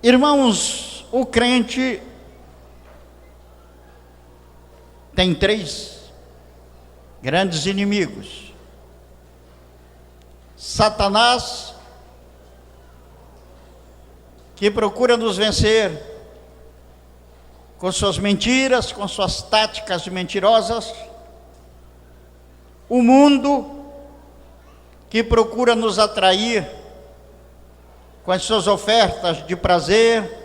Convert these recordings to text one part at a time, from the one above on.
Irmãos, o crente tem 3 grandes inimigos: Satanás, que procura nos vencer com suas mentiras, com suas táticas mentirosas; o mundo, que procura nos atrair com as suas ofertas de prazer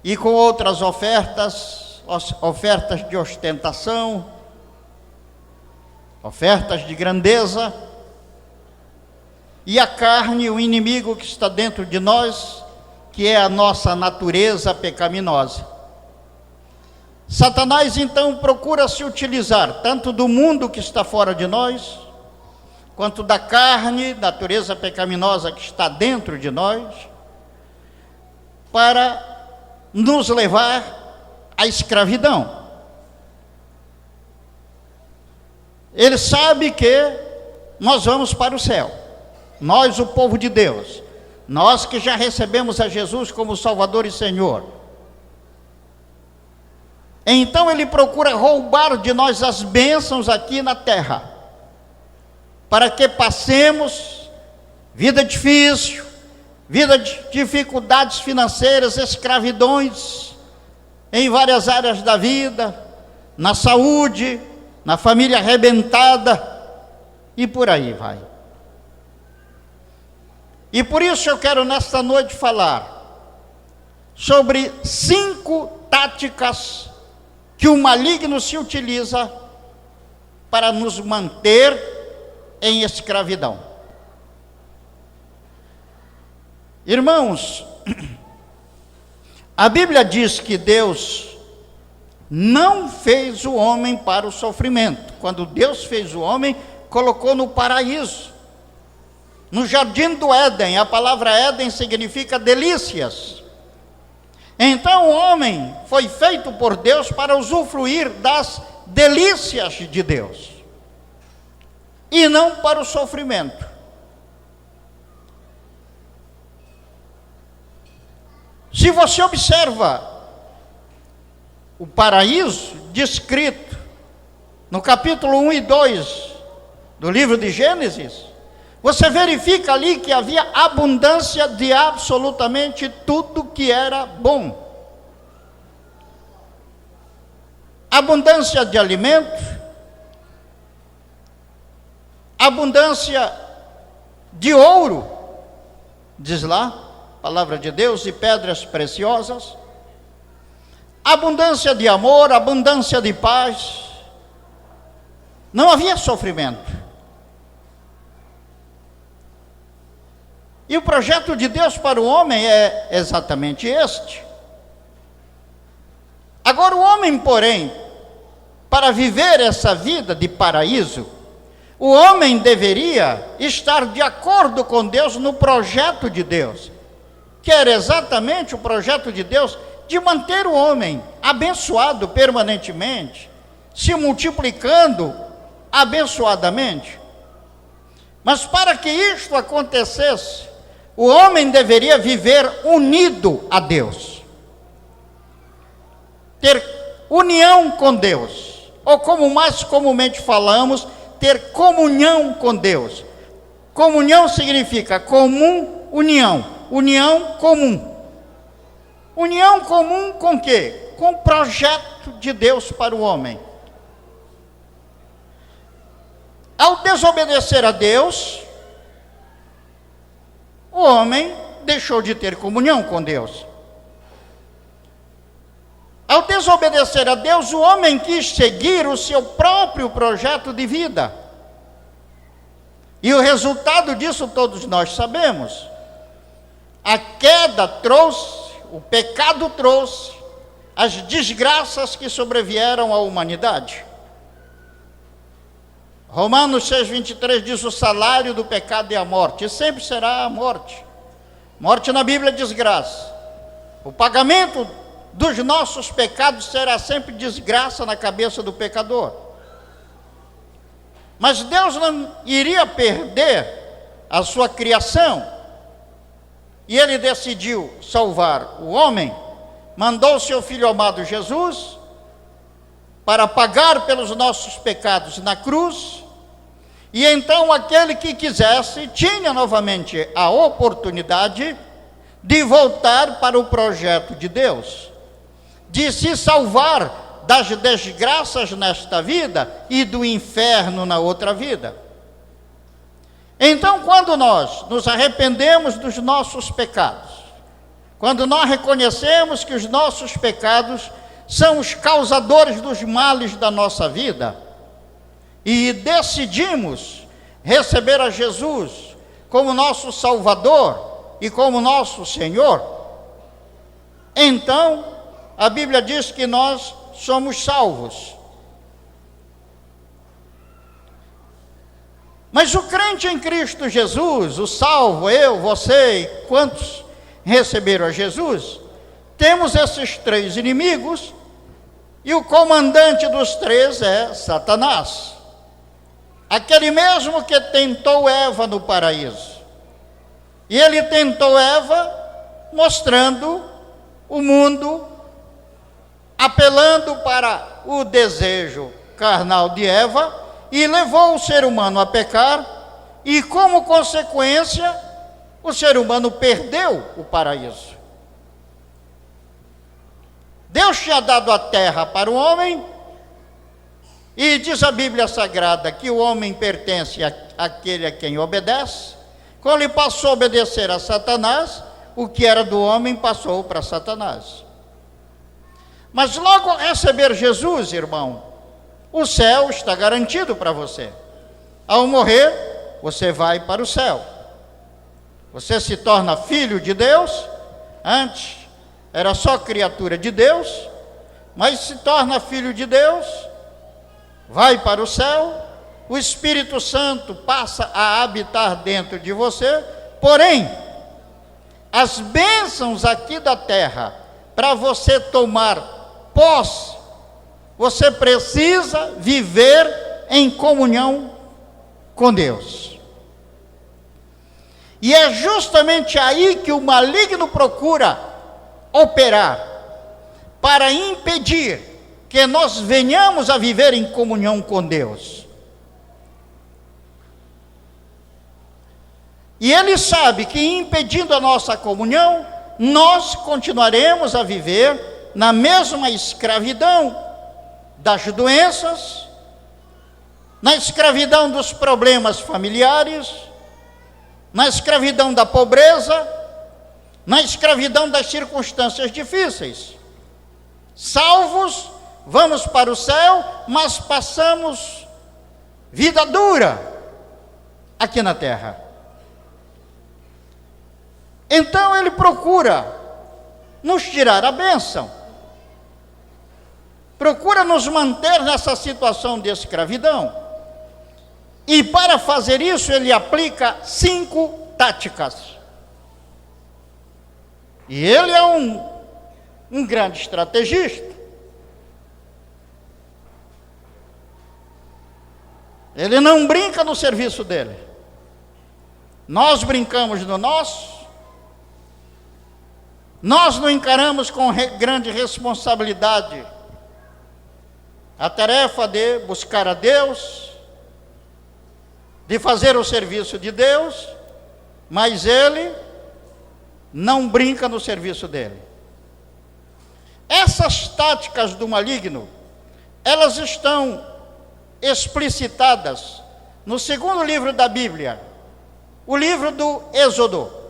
e com outras ofertas de ostentação, ofertas de grandeza; e a carne, o inimigo que está dentro de nós, que é a nossa natureza pecaminosa. Satanás então procura se utilizar tanto do mundo que está fora de nós, quanto da carne, natureza pecaminosa que está dentro de nós, para nos levar à escravidão. Ele sabe que nós vamos para o céu, nós, o povo de Deus, nós que já recebemos a Jesus como Salvador e Senhor. Então ele procura roubar de nós as bênçãos aqui na terra, para que passemos vida difícil, vida de dificuldades financeiras, escravidões em várias áreas da vida, na saúde, na família arrebentada, e por aí vai. E por isso eu quero nesta noite falar sobre 5 táticas que o maligno se utiliza para nos manter em escravidão. Irmãos, a Bíblia diz que Deus não fez o homem para o sofrimento. Quando Deus fez o homem, colocou no paraíso, no jardim do Éden. A palavra Éden significa delícias. Então o homem foi feito por Deus para usufruir das delícias de Deus, e não para o sofrimento. Se você observa o paraíso descrito no capítulo 1 e 2 do livro de Gênesis, você verifica ali que havia abundância de absolutamente tudo que era bom. Abundância de alimento, abundância de ouro, diz lá, palavra de Deus, e pedras preciosas, abundância de amor, abundância de paz. Não havia sofrimento. E o projeto de Deus para o homem é exatamente este. Agora o homem, porém, para viver essa vida de paraíso, o homem deveria estar de acordo com Deus no projeto de Deus, que era exatamente o projeto de Deus de manter o homem abençoado permanentemente, se multiplicando abençoadamente. Mas para que isto acontecesse, o homem deveria viver unido a Deus, ter união com Deus, ou como mais comumente falamos, ter comunhão com Deus. Comunhão significa comum, união, união comum. União comum com quê? Com o projeto de Deus para o homem. Ao desobedecer a Deus, o homem deixou de ter comunhão com Deus. Ao desobedecer a Deus, o homem quis seguir o seu próprio projeto de vida. E o resultado disso todos nós sabemos. A queda trouxe, o pecado trouxe as desgraças que sobrevieram à humanidade. Romanos 6,23 diz: o salário do pecado é a morte, e sempre será a morte. Morte na Bíblia é desgraça. O pagamento dos nossos pecados será sempre desgraça na cabeça do pecador. Mas Deus não iria perder a sua criação, e ele decidiu salvar o homem, mandou seu Filho amado Jesus para pagar pelos nossos pecados na cruz, e então aquele que quisesse tinha novamente a oportunidade de voltar para o projeto de Deus, de se salvar das desgraças nesta vida e do inferno na outra vida. Então, quando nós nos arrependemos dos nossos pecados, quando nós reconhecemos que os nossos pecados são os causadores dos males da nossa vida, e decidimos receber a Jesus como nosso Salvador e como nosso Senhor, então a Bíblia diz que nós somos salvos. Mas o crente em Cristo Jesus, o salvo, eu, você e quantos receberam a Jesus, temos esses três inimigos, e o comandante dos três é Satanás. Aquele mesmo que tentou Eva no paraíso. E ele tentou Eva mostrando o mundo, apelando para o desejo carnal de Eva, e levou o ser humano a pecar, e como consequência, o ser humano perdeu o paraíso. Deus tinha dado a terra para o homem, e diz a Bíblia Sagrada que o homem pertence àquele a quem obedece. Quando ele passou a obedecer a Satanás, o que era do homem passou para Satanás. Mas logo ao receber Jesus, irmão, o céu está garantido para você. Ao morrer, você vai para o céu. Você se torna filho de Deus. Antes era só criatura de Deus, mas se torna filho de Deus, vai para o céu, o Espírito Santo passa a habitar dentro de você. Porém, as bênçãos aqui da terra, para você tomar posse, você precisa viver em comunhão com Deus. E é justamente aí que o maligno procura operar, para impedir que nós venhamos a viver em comunhão com Deus. E ele sabe que impedindo a nossa comunhão, nós continuaremos a viver na mesma escravidão das doenças, na escravidão dos problemas familiares, na escravidão da pobreza, na escravidão das circunstâncias difíceis. Salvos, vamos para o céu, mas passamos vida dura aqui na terra. Então ele procura nos tirar a bênção, procura nos manter nessa situação de escravidão, e para fazer isso ele aplica 5 táticas. E ele é um grande estrategista. Ele não brinca no serviço dele. Nós brincamos no nosso. Nós não encaramos com grande responsabilidade a tarefa de buscar a Deus, de fazer o serviço de Deus, mas ele não brinca no serviço dele. Essas táticas do maligno, elas estão explicitadas no segundo livro da Bíblia, o livro do Êxodo.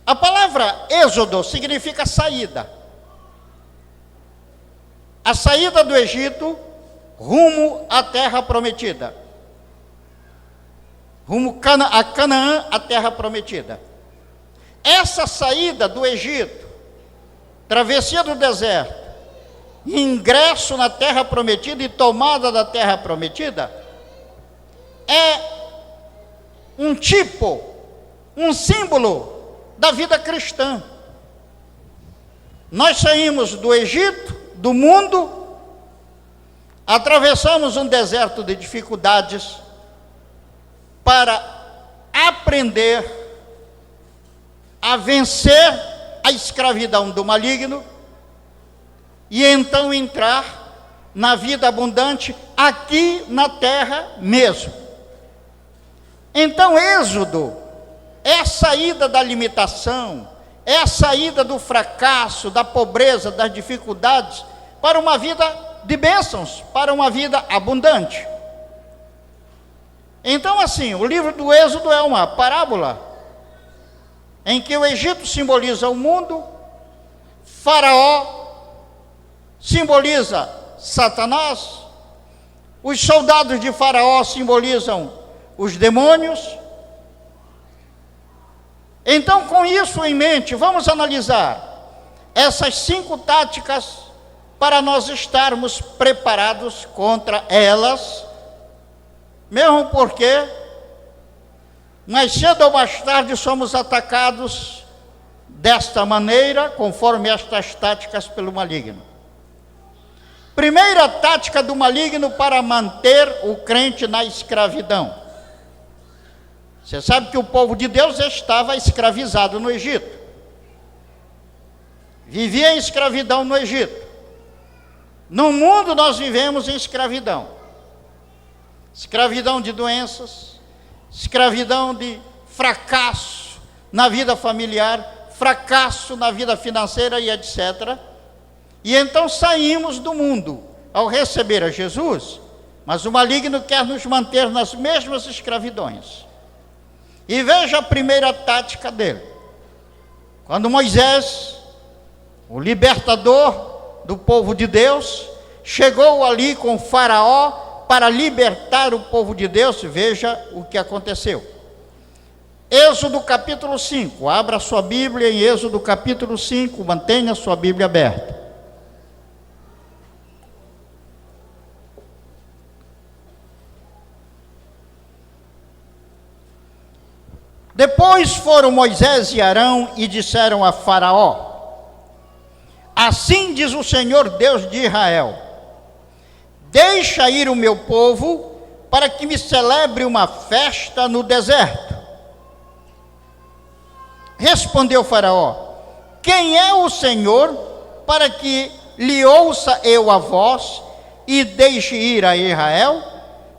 A palavra Êxodo significa saída. A saída do Egito rumo à terra prometida. Rumo a Canaã, a terra prometida. Essa saída do Egito, travessia do deserto, ingresso na terra prometida e tomada da terra prometida, é um tipo, um símbolo da vida cristã. Nós saímos do Egito, do mundo, atravessamos um deserto de dificuldades para aprender a vencer a escravidão do maligno e então entrar na vida abundante aqui na terra mesmo. Então, Êxodo é a saída da limitação, é a saída do fracasso, da pobreza, das dificuldades, para uma vida de bênçãos, para uma vida abundante. Então, assim, o livro do Êxodo é uma parábola em que o Egito simboliza o mundo, Faraó simboliza Satanás, os soldados de Faraó simbolizam os demônios. Então, com isso em mente, vamos analisar essas 5 táticas para nós estarmos preparados contra elas, mesmo porque mais cedo ou mais tarde somos atacados desta maneira, conforme estas táticas pelo maligno. Primeira tática do maligno para manter o crente na escravidão. Você sabe que o povo de Deus estava escravizado no Egito. Vivia em escravidão no Egito. No mundo nós vivemos em escravidão. Escravidão de doenças, escravidão de fracasso na vida familiar, fracasso na vida financeira e etc. E então saímos do mundo ao receber a Jesus, mas o maligno quer nos manter nas mesmas escravidões. E veja a primeira tática dele. Quando Moisés, o libertador do povo de Deus, chegou ali com Faraó para libertar o povo de Deus, veja o que aconteceu. Êxodo capítulo 5, abra sua Bíblia em Êxodo capítulo 5, mantenha sua Bíblia aberta. Depois foram Moisés e Arão e disseram a Faraó: assim diz o Senhor Deus de Israel: deixa ir o meu povo para que me celebre uma festa no deserto. Respondeu Faraó: quem é o Senhor para que lhe ouça eu a voz e deixe ir a Israel?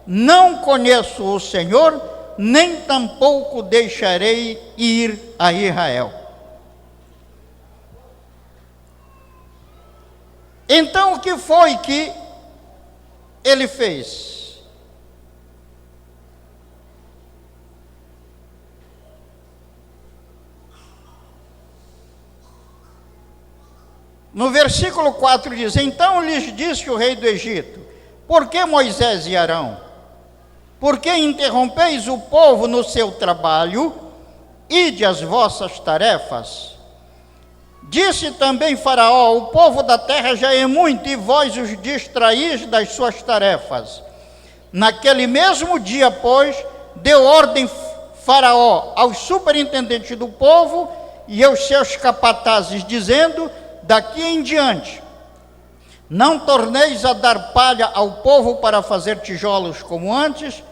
Não conheço o Senhor, nem tampouco deixarei ir a Israel. Então o que foi que ele fez? No versículo 4 diz: então lhes disse o rei do Egito: por que Moisés e Arão? Por que interrompeis o povo no seu trabalho? Ide as vossas tarefas. Disse também Faraó: o povo da terra já é muito, e vós os distraís das suas tarefas. Naquele mesmo dia, pois, deu ordem Faraó aos superintendentes do povo e aos seus capatazes, dizendo: daqui em diante, não torneis a dar palha ao povo para fazer tijolos como antes.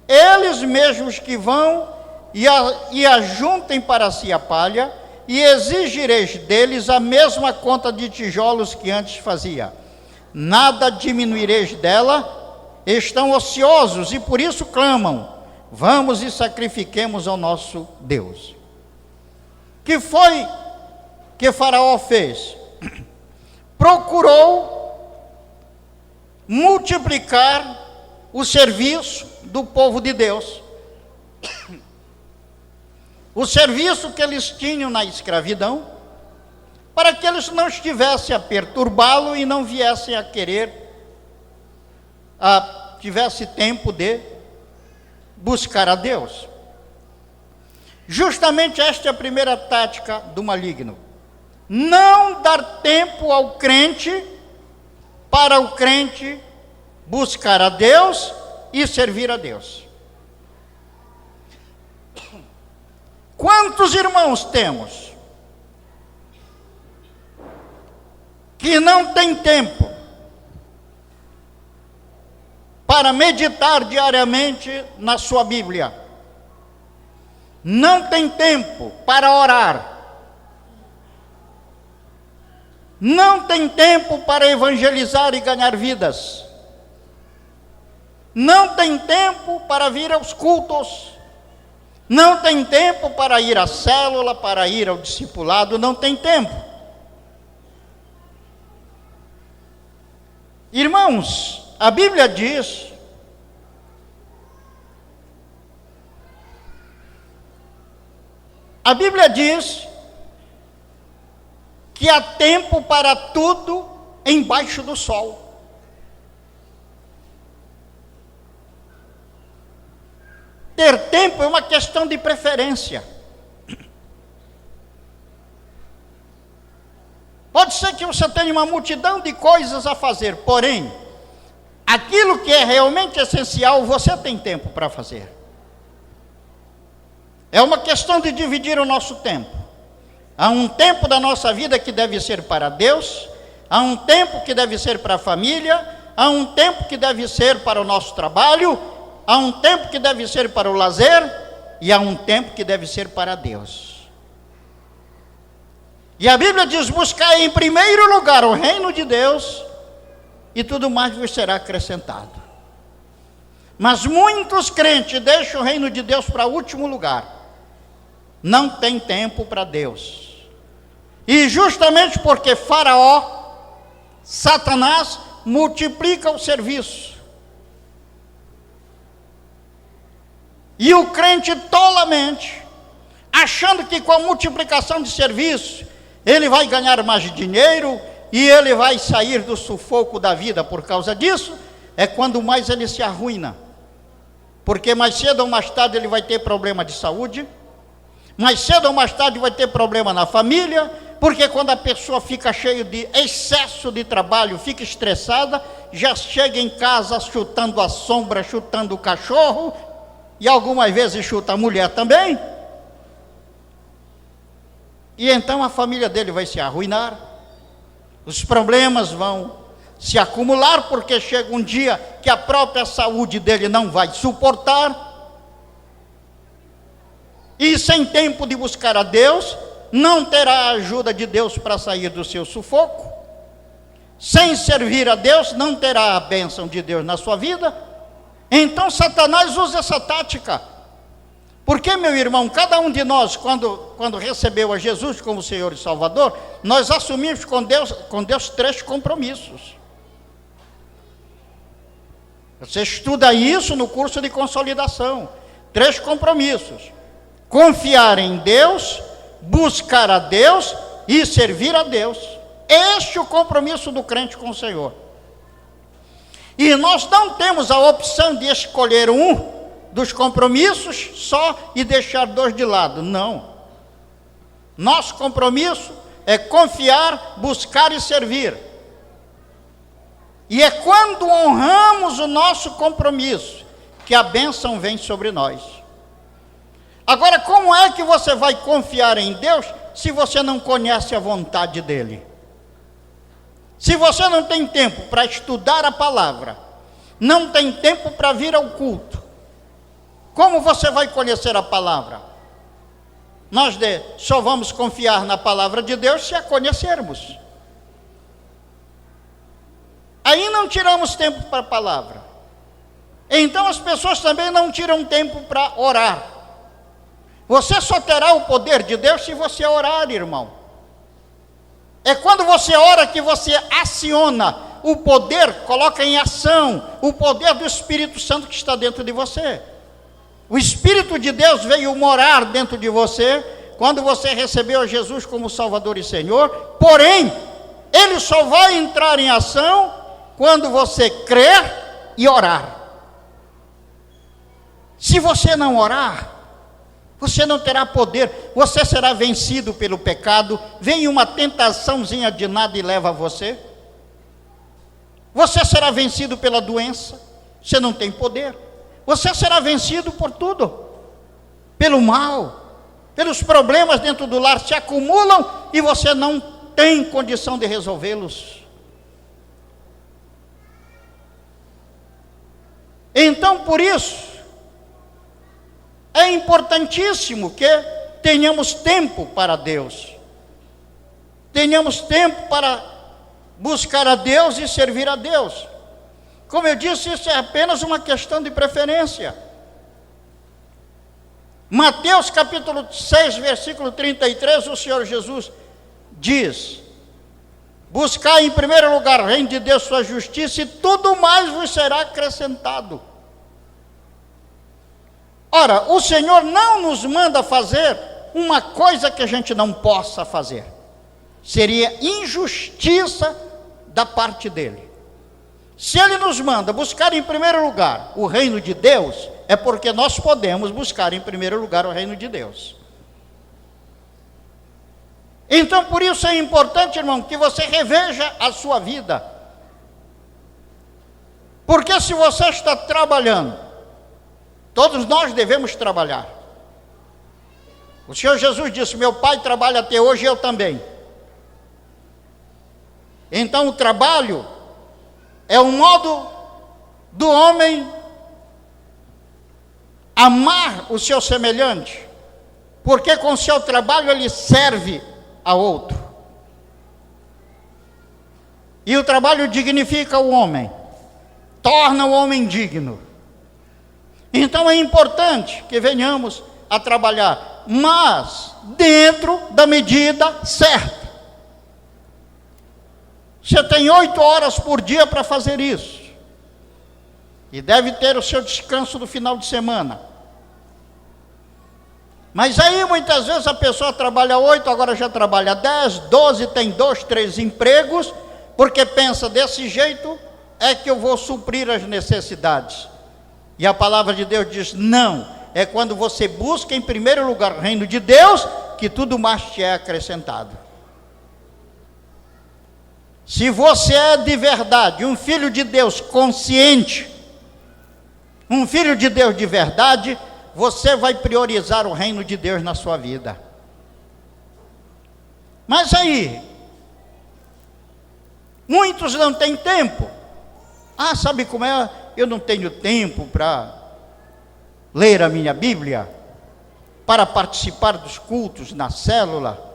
Eles mesmos que vão e ajuntem para si a palha, e exigireis deles a mesma conta de tijolos que antes fazia. Nada diminuireis dela. Estão ociosos e por isso clamam: vamos e sacrifiquemos ao nosso Deus. Que foi que Faraó fez? Procurou multiplicar o serviço do povo de Deus, o serviço que eles tinham na escravidão, para que eles não estivessem a perturbá-lo e não viessem a querer, tivesse tempo de buscar a Deus. Justamente esta é a primeira tática do maligno: não dar tempo ao crente, para o crente buscar a Deus e servir a Deus. Quantos irmãos temos que não tem tempo para meditar diariamente na sua Bíblia, não tem tempo para orar, Não tem tempo para evangelizar e ganhar vidas. Não tem tempo para vir aos cultos. Não tem tempo para ir à célula, para ir ao discipulado. Não tem tempo. Irmãos, a Bíblia diz que há tempo para tudo embaixo do sol. Ter tempo é uma questão de preferência. Pode ser que você tenha uma multidão de coisas a fazer, porém, aquilo que é realmente essencial, você tem tempo para fazer. É uma questão de dividir o nosso tempo. Há um tempo da nossa vida que deve ser para Deus, há um tempo que deve ser para a família, há um tempo que deve ser para o nosso trabalho, há um tempo que deve ser para o lazer, e há um tempo que deve ser para Deus. E a Bíblia diz: buscar em primeiro lugar o reino de Deus, e tudo mais vos será acrescentado. Mas muitos crentes deixam o reino de Deus para o último lugar. Não tem tempo para Deus. E justamente porque Faraó, Satanás, multiplica o serviço. E o crente tolamente, achando que com a multiplicação de serviço, ele vai ganhar mais dinheiro, e ele vai sair do sufoco da vida por causa disso, é quando mais ele se arruína. Porque mais cedo ou mais tarde ele vai ter problema de saúde, mais cedo ou mais tarde vai ter problema na família, porque quando a pessoa fica cheia de excesso de trabalho, fica estressada, já chega em casa chutando a sombra, chutando o cachorro, e algumas vezes chuta a mulher também, e então a família dele vai se arruinar, os problemas vão se acumular, porque chega um dia que a própria saúde dele não vai suportar, e sem tempo de buscar a Deus, não terá a ajuda de Deus para sair do seu sufoco, sem servir a Deus, não terá a bênção de Deus na sua vida. Então Satanás usa essa tática, porque, meu irmão, cada um de nós, quando recebeu a Jesus como Senhor e Salvador, nós assumimos com Deus 3 compromissos. Você estuda isso no curso de consolidação. 3 compromissos: confiar em Deus, buscar a Deus e servir a Deus. Este é o compromisso do crente com o Senhor. E nós não temos a opção de escolher um dos compromissos só e deixar 2 de lado. Não. Nosso compromisso é confiar, buscar e servir. E é quando honramos o nosso compromisso que a bênção vem sobre nós. Agora, como é que você vai confiar em Deus se você não conhece a vontade dEle? Se você não tem tempo para estudar a palavra, não tem tempo para vir ao culto, como você vai conhecer a palavra? Nós só vamos confiar na palavra de Deus se a conhecermos. Aí não tiramos tempo para a palavra. Então as pessoas também não tiram tempo para orar. Você só terá o poder de Deus se você orar, irmão. É quando você ora que você aciona o poder, coloca em ação o poder do Espírito Santo que está dentro de você. O Espírito de Deus veio morar dentro de você quando você recebeu Jesus como Salvador e Senhor, porém, Ele só vai entrar em ação quando você crer e orar. Se você não orar, você não terá poder, você será vencido pelo pecado, vem uma tentaçãozinha de nada e leva você. Você será vencido pela doença, você não tem poder. Você será vencido por tudo, pelo mal, pelos problemas dentro do lar se acumulam e você não tem condição de resolvê-los. Então, por isso, é importantíssimo que tenhamos tempo para Deus. tenhamos tempo para buscar a Deus e servir a Deus. Como eu disse, isso é apenas uma questão de preferência. Mateus capítulo 6, versículo 33, o Senhor Jesus diz: buscai em primeiro lugar o reino de Deus, sua justiça, e tudo mais vos será acrescentado. Ora, o Senhor não nos manda fazer uma coisa que a gente não possa fazer. Seria injustiça da parte dele. Se ele nos manda buscar em primeiro lugar o reino de Deus, é porque nós podemos buscar em primeiro lugar o reino de Deus. Então, por isso é importante, irmão, que você reveja a sua vida. Porque se você está trabalhando, todos nós devemos trabalhar. O Senhor Jesus disse: meu pai trabalha até hoje e eu também. Então o trabalho é um modo do homem amar o seu semelhante, porque com o seu trabalho ele serve a outro. E o trabalho dignifica o homem, torna o homem digno. Então é importante que venhamos a trabalhar, mas dentro da medida certa. Você tem 8 horas por dia para fazer isso. E deve ter o seu descanso no final de semana. Mas aí muitas vezes a pessoa trabalha 8, agora já trabalha 10, 12, tem 2, 3 empregos, porque pensa: desse jeito é que eu vou suprir as necessidades. E a palavra de Deus diz: não, é quando você busca em primeiro lugar o reino de Deus, que tudo mais te é acrescentado. Se você é de verdade um filho de Deus consciente, um filho de Deus de verdade, você vai priorizar o reino de Deus na sua vida. Mas aí, muitos não têm tempo. Ah, sabe como é? Eu não tenho tempo para ler a minha Bíblia, para participar dos cultos na célula.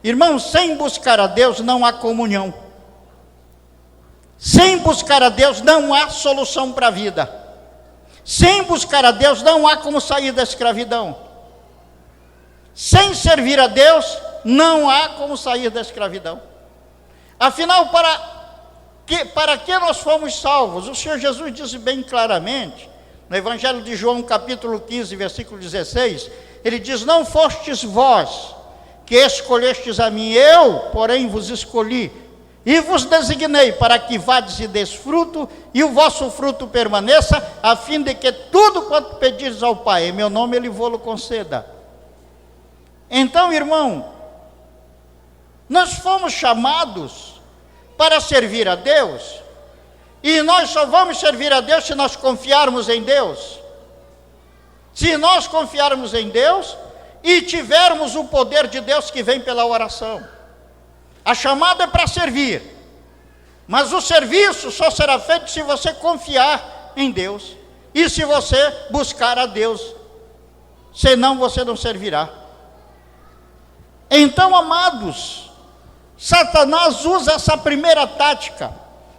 Irmãos, sem buscar a Deus não há comunhão. Sem buscar a Deus não há solução para a vida. Sem buscar a Deus não há como sair da escravidão. Sem servir a Deus não há como sair da escravidão. Afinal, para que nós fomos salvos? O Senhor Jesus disse bem claramente, no Evangelho de João capítulo 15, versículo 16, ele diz: não fostes vós que escolhestes a mim, eu, porém, vos escolhi, e vos designei para que vades e des fruto, e o vosso fruto permaneça, a fim de que tudo quanto pedires ao Pai, em meu nome, Ele vô-lo conceda. Então, irmão, nós fomos chamados para servir a Deus, e nós só vamos servir a Deus se nós confiarmos em Deus. Se nós confiarmos em Deus e tivermos o poder de Deus que vem pela oração. A chamada é para servir, mas o serviço só será feito se você confiar em Deus e se você buscar a Deus, senão você não servirá. Então, amados, Satanás usa essa primeira tática,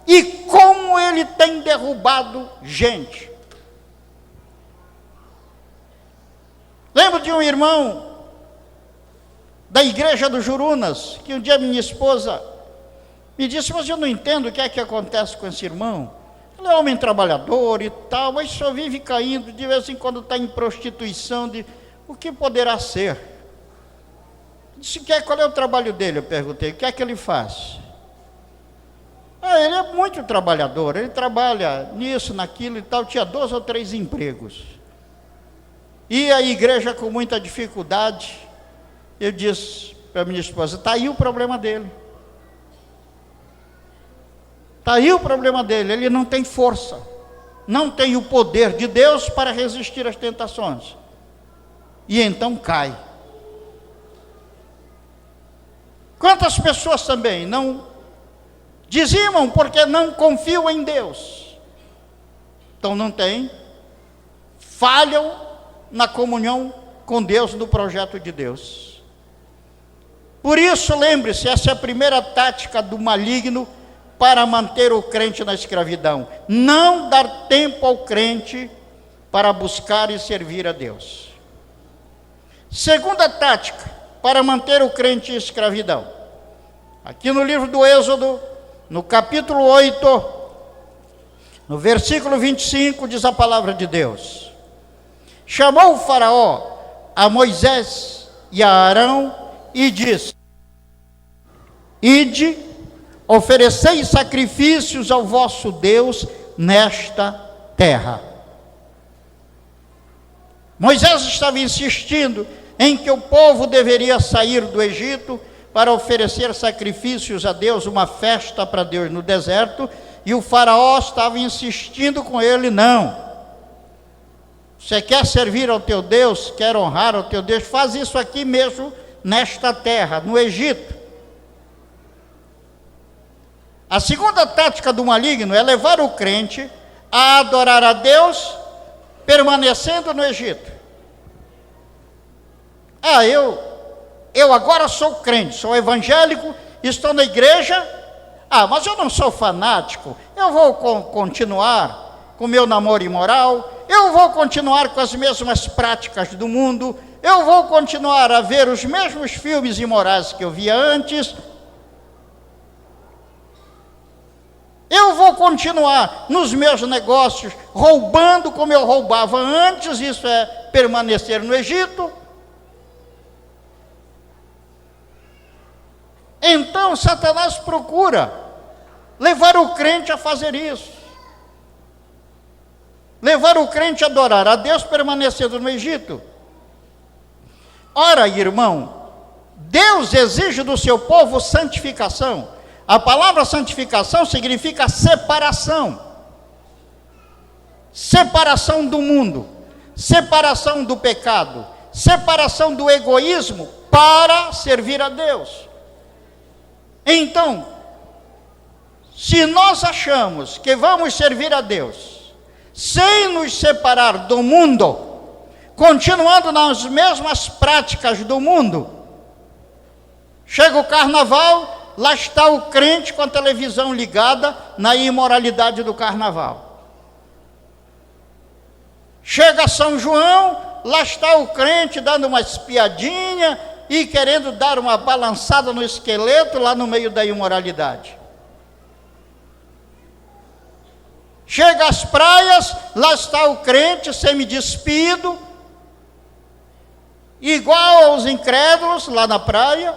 e como ele tem derrubado gente. Lembro de um irmão da igreja do Jurunas, que um dia minha esposa me disse: mas eu não entendo o que é que acontece com esse irmão. Ele é homem trabalhador e tal, mas só vive caindo, de vez em quando está em prostituição. O que poderá ser? Disse: qual é o trabalho dele? Eu perguntei: o que é que ele faz? Ele é muito trabalhador, ele trabalha nisso, naquilo e tal, tinha 2 ou 3 empregos. E a igreja com muita dificuldade. Eu disse para minha esposa: está aí o problema dele. Está aí o problema dele, ele não tem força, não tem o poder de Deus para resistir às tentações. E então cai. Quantas pessoas também não dizimam porque não confiam em Deus. Então não tem, falham na comunhão com Deus, no projeto de Deus. Por isso, lembre-se, essa é a primeira tática do maligno para manter o crente na escravidão. Não dar tempo ao crente para buscar e servir a Deus. Segunda tática para manter o crente em escravidão. Aqui no livro do Êxodo, no capítulo 8, no versículo 25, diz a palavra de Deus: chamou o faraó a Moisés e a Arão e disse: ide, oferecei sacrifícios ao vosso Deus nesta terra. Moisés estava insistindo em que o povo deveria sair do Egito para oferecer sacrifícios a Deus, uma festa para Deus no deserto, e o faraó estava insistindo com ele: não, você quer servir ao teu Deus, quer honrar ao teu Deus, faz isso aqui mesmo nesta terra, no Egito. A segunda tática do maligno é levar o crente a adorar a Deus permanecendo no Egito. Eu agora sou crente, sou evangélico, estou na igreja, mas eu não sou fanático, eu vou continuar com meu namoro imoral, eu vou continuar com as mesmas práticas do mundo, eu vou continuar a ver os mesmos filmes imorais que eu via antes, eu vou continuar nos meus negócios roubando como eu roubava antes, isso é permanecer no Egito. Então Satanás procura levar o crente a fazer isso, levar o crente a adorar a Deus permanecendo no Egito. Ora, irmão, Deus exige do seu povo santificação. A palavra santificação significa separação. Separação do mundo, separação do pecado, separação do egoísmo para servir a Deus. Então, se nós achamos que vamos servir a Deus sem nos separar do mundo, continuando nas mesmas práticas do mundo, chega o carnaval, lá está o crente com a televisão ligada na imoralidade do carnaval. Chega São João, lá está o crente dando uma espiadinha e querendo dar uma balançada no esqueleto lá no meio da imoralidade. Chega às praias, lá está o crente semi-despido, igual aos incrédulos lá na praia,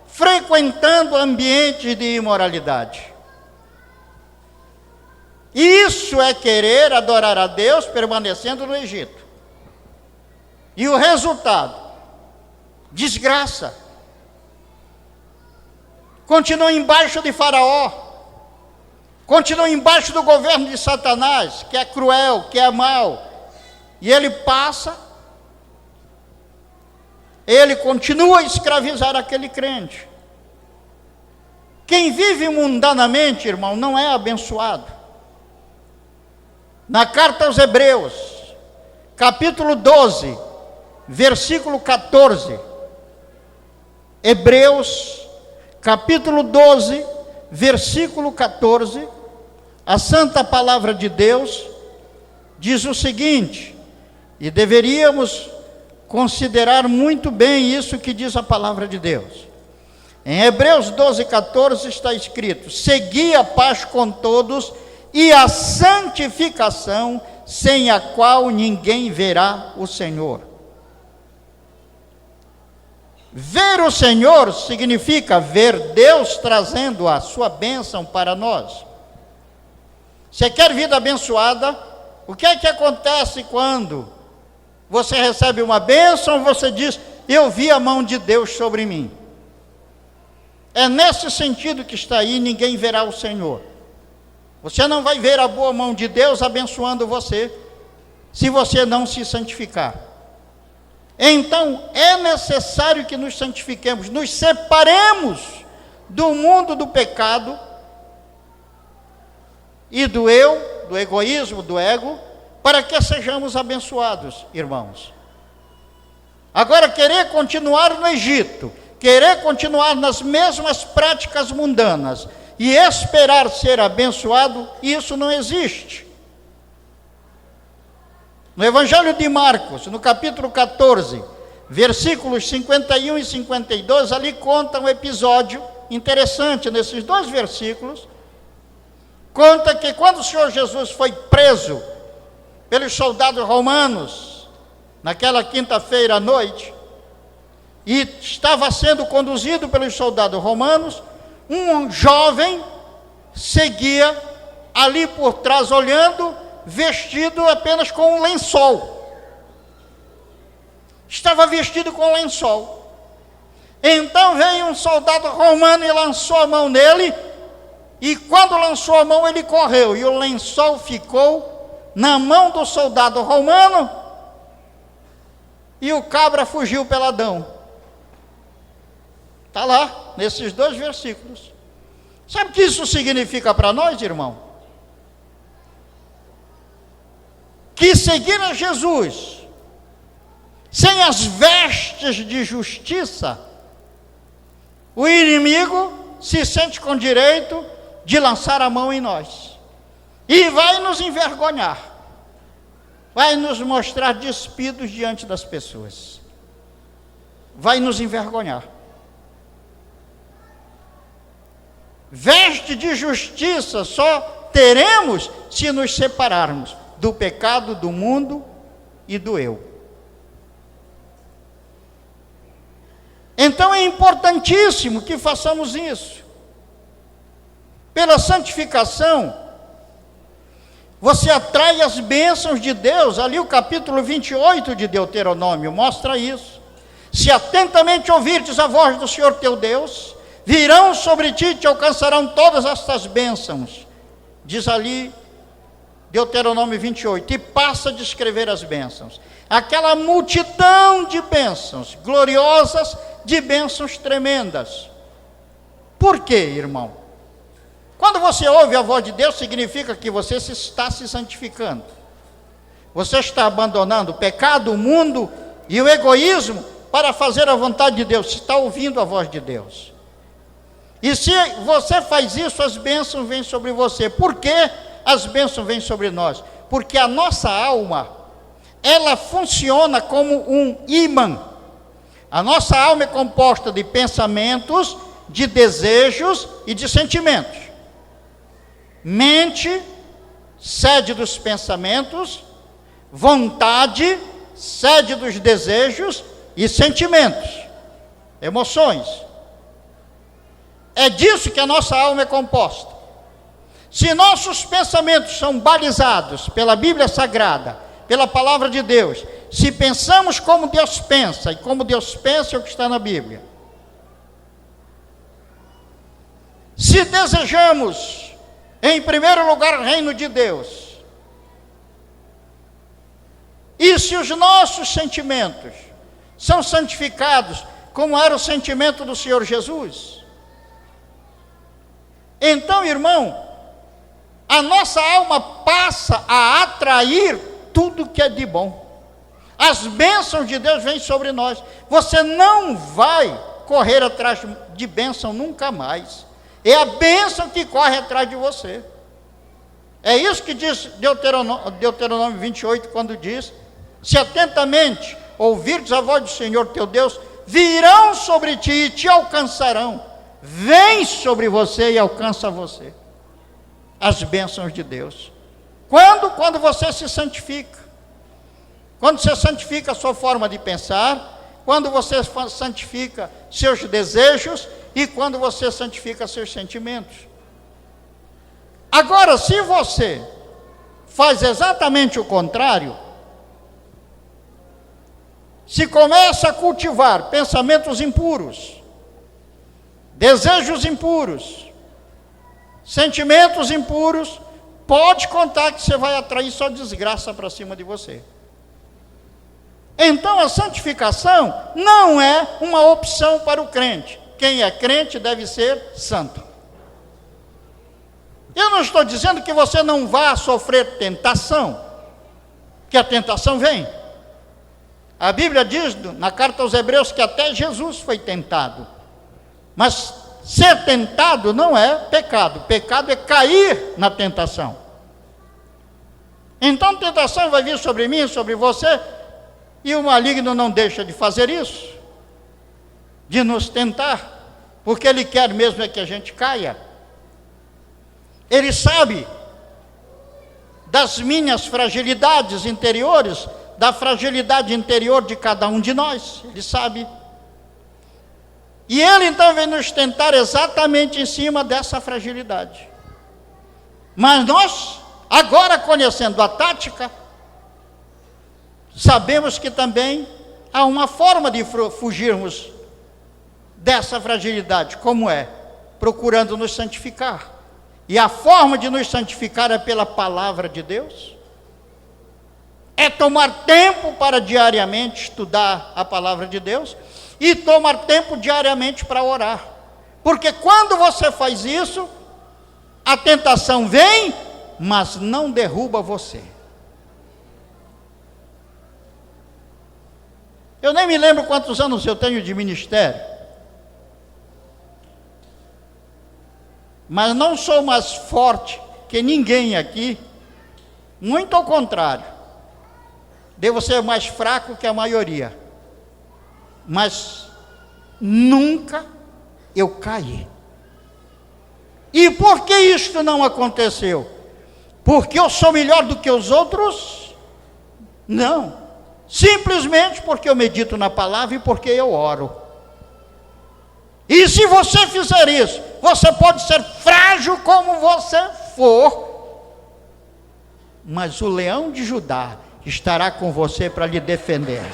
frequentando ambientes de imoralidade. Isso é querer adorar a Deus permanecendo no Egito. E o resultado? Desgraça. Continua embaixo de Faraó, continua embaixo do governo de Satanás, que é cruel, que é mau, e ele passa, ele continua a escravizar aquele crente. Quem vive mundanamente, irmão, não é abençoado. Na carta aos Hebreus, capítulo 12, versículo 14, Hebreus, capítulo 12, versículo 14, a santa palavra de Deus diz o seguinte, e deveríamos considerar muito bem isso que diz a palavra de Deus. Em Hebreus 12, 14 está escrito: segui a paz com todos e a santificação, sem a qual ninguém verá o Senhor. Ver o Senhor significa ver Deus trazendo a sua bênção para nós. Você quer vida abençoada? O que é que acontece quando você recebe uma bênção? Você diz: eu vi a mão de Deus sobre mim. É nesse sentido que está aí: ninguém verá o Senhor. Você não vai ver a boa mão de Deus abençoando você, se você não se santificar. Então, é necessário que nos santifiquemos, nos separemos do mundo do pecado e do eu, do egoísmo, do ego, para que sejamos abençoados, irmãos. Agora, querer continuar no Egito, querer continuar nas mesmas práticas mundanas e esperar ser abençoado, isso não existe. No Evangelho de Marcos, no capítulo 14, versículos 51 e 52, ali conta um episódio interessante nesses dois versículos. Conta que quando o Senhor Jesus foi preso pelos soldados romanos, naquela quinta-feira à noite, e estava sendo conduzido pelos soldados romanos, um jovem seguia ali por trás, olhando, vestido apenas com um lençol. Estava vestido com um lençol. Então veio um soldado romano e lançou a mão nele, e quando lançou a mão ele correu, e o lençol ficou na mão do soldado romano, e o cabra fugiu peladão. Está lá, nesses dois versículos. Sabe o que isso significa para nós, irmão? Que seguir a Jesus, sem as vestes de justiça, o inimigo se sente com direito de lançar a mão em nós. E vai nos envergonhar. Vai nos mostrar despidos diante das pessoas. Vai nos envergonhar. Veste de justiça só teremos se nos separarmos do pecado, do mundo e do eu. Então é importantíssimo que façamos isso. Pela santificação, você atrai as bênçãos de Deus. Ali o capítulo 28 de Deuteronômio mostra isso. Se atentamente ouvirdes a voz do Senhor teu Deus, virão sobre ti e te alcançarão todas estas bênçãos. Diz ali Deuteronômio 28, e passa a descrever as bênçãos. Aquela multidão de bênçãos gloriosas, de bênçãos tremendas. Por quê, irmão? Quando você ouve a voz de Deus, significa que você está se santificando. Você está abandonando o pecado, o mundo e o egoísmo para fazer a vontade de Deus. Você está ouvindo a voz de Deus. E se você faz isso, as bênçãos vêm sobre você. Por que as bênçãos vêm sobre nós? Porque a nossa alma, ela funciona como um ímã. A nossa alma é composta de pensamentos, de desejos e de sentimentos. Mente, sede dos pensamentos, vontade, sede dos desejos e sentimentos, emoções. É disso que a nossa alma é composta. Se nossos pensamentos são balizados pela Bíblia Sagrada, pela Palavra de Deus, se pensamos como Deus pensa, e como Deus pensa é o que está na Bíblia. Se desejamos, em primeiro lugar, o reino de Deus, e se os nossos sentimentos são santificados, como era o sentimento do Senhor Jesus, então, irmão, a nossa alma passa a atrair tudo que é de bom. As bênçãos de Deus vêm sobre nós. Você não vai correr atrás de bênção nunca mais. É a bênção que corre atrás de você. É isso que diz Deuteronômio 28, quando diz: se atentamente ouvirdes a voz do Senhor teu Deus, virão sobre ti e te alcançarão. Vem sobre você e alcança você as bênçãos de Deus. Quando você se santifica. Quando você santifica a sua forma de pensar, quando você santifica seus desejos e quando você santifica seus sentimentos. Agora, se você faz exatamente o contrário, se começa a cultivar pensamentos impuros, desejos impuros, sentimentos impuros, pode contar que você vai atrair só desgraça para cima de você. Então a santificação não é uma opção para o crente. Quem é crente deve ser santo. Eu não estou dizendo que você não vá sofrer tentação, que a tentação vem. A Bíblia diz na carta aos Hebreus que até Jesus foi tentado, Mas ser tentado não é pecado. Pecado é cair na tentação. Então a tentação vai vir sobre mim, sobre você, e o maligno não deixa de fazer isso, de nos tentar, porque ele quer mesmo é que a gente caia. Ele sabe das minhas fragilidades interiores, da fragilidade interior de cada um de nós, ele sabe. E ele então vem nos tentar exatamente em cima dessa fragilidade. Mas nós, agora conhecendo a tática, sabemos que também há uma forma de fugirmos dessa fragilidade. Como é? Procurando nos santificar. E a forma de nos santificar é pela palavra de Deus. É tomar tempo para diariamente estudar a palavra de Deus e tomar tempo diariamente para orar. Porque quando você faz isso, a tentação vem, mas não derruba você. Eu nem me lembro quantos anos eu tenho de ministério, mas não sou mais forte que ninguém aqui, muito ao contrário, devo ser mais fraco que a maioria, mas nunca eu caí. E por que isto não aconteceu? Porque eu sou melhor do que os outros? Não, simplesmente porque eu medito na palavra e porque eu oro. E se você fizer isso, você pode ser frágil como você for, mas o leão de Judá estará com você para lhe defender.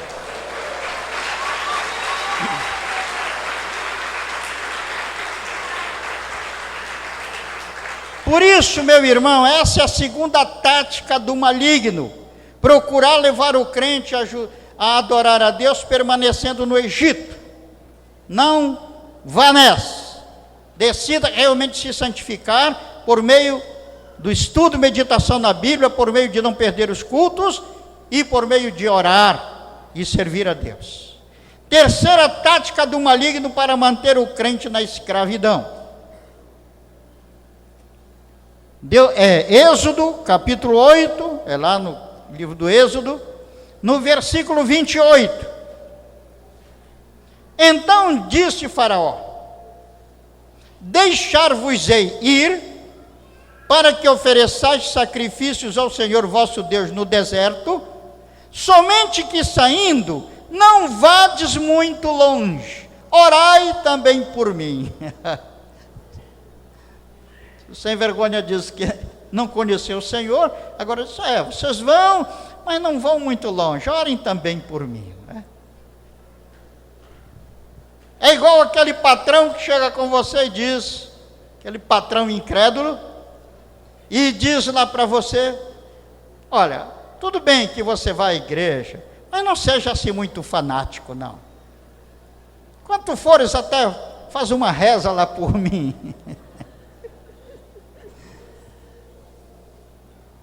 Por isso, meu irmão, essa é a segunda tática do maligno: procurar levar o crente a adorar a Deus permanecendo no Egito. Não vá nessa. Decida realmente se santificar por meio do estudo e meditação na Bíblia, por meio de não perder os cultos e por meio de orar e servir a Deus. Terceira tática do maligno para manter o crente na escravidão. Êxodo, capítulo 8, é lá no livro do Êxodo, no versículo 28. Então disse Faraó: deixar-vos-ei ir, para que ofereçais sacrifícios ao Senhor vosso Deus no deserto, somente que saindo, não vades muito longe, orai também por mim. Sem vergonha diz que não conheceu o Senhor, agora diz, vocês vão, mas não vão muito longe, orem também por mim. É igual aquele patrão que chega com você e diz, aquele patrão incrédulo, e diz lá para você: olha, tudo bem que você vai à igreja, mas não seja assim muito fanático, não. Quando fores, até faz uma reza lá por mim.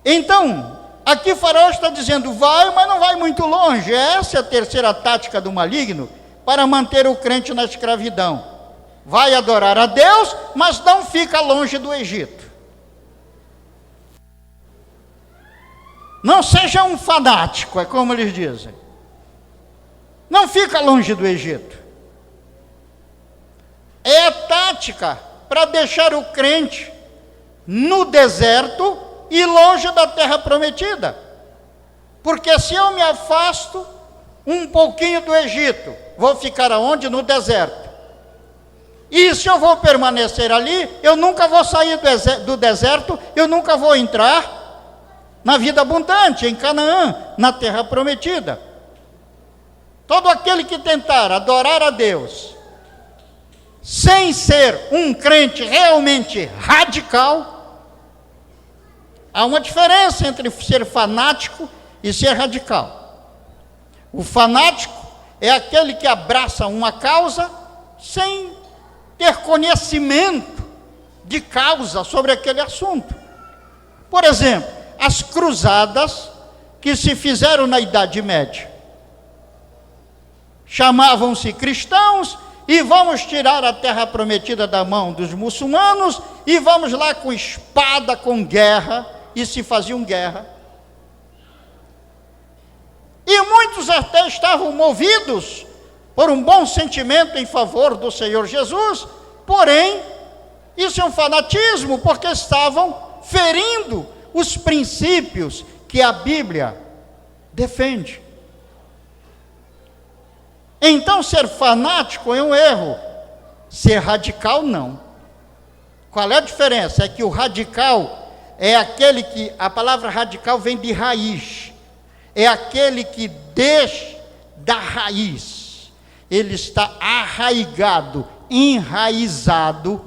Então, aqui Faraó está dizendo, vai, mas não vai muito longe. Essa é a terceira tática do maligno para manter o crente na escravidão. Vai adorar a Deus, mas não fica longe do Egito. Não seja um fanático, é como eles dizem. Não fica longe do Egito. É a tática para deixar o crente no deserto e longe da terra prometida. Porque se eu me afasto um pouquinho do Egito, vou ficar aonde? No deserto. E se eu vou permanecer ali, eu nunca vou sair do deserto, eu nunca vou entrar na vida abundante, em Canaã, na terra prometida. Todo aquele que tentar adorar a Deus, sem ser um crente realmente radical, há uma diferença entre ser fanático e ser radical. O fanático é aquele que abraça uma causa sem ter conhecimento de causa sobre aquele assunto. Por exemplo, as cruzadas que se fizeram na Idade Média. Chamavam-se cristãos e vamos tirar a terra prometida da mão dos muçulmanos, e vamos lá com espada, com guerra, e se faziam guerra. E muitos até estavam movidos por um bom sentimento em favor do Senhor Jesus, porém, isso é um fanatismo, porque estavam ferindo os princípios que a Bíblia defende. Então, ser fanático é um erro, ser radical não. Qual é a diferença? É que o radical é aquele que, a palavra radical vem de raiz, é aquele que desde da raiz, ele está arraigado, enraizado,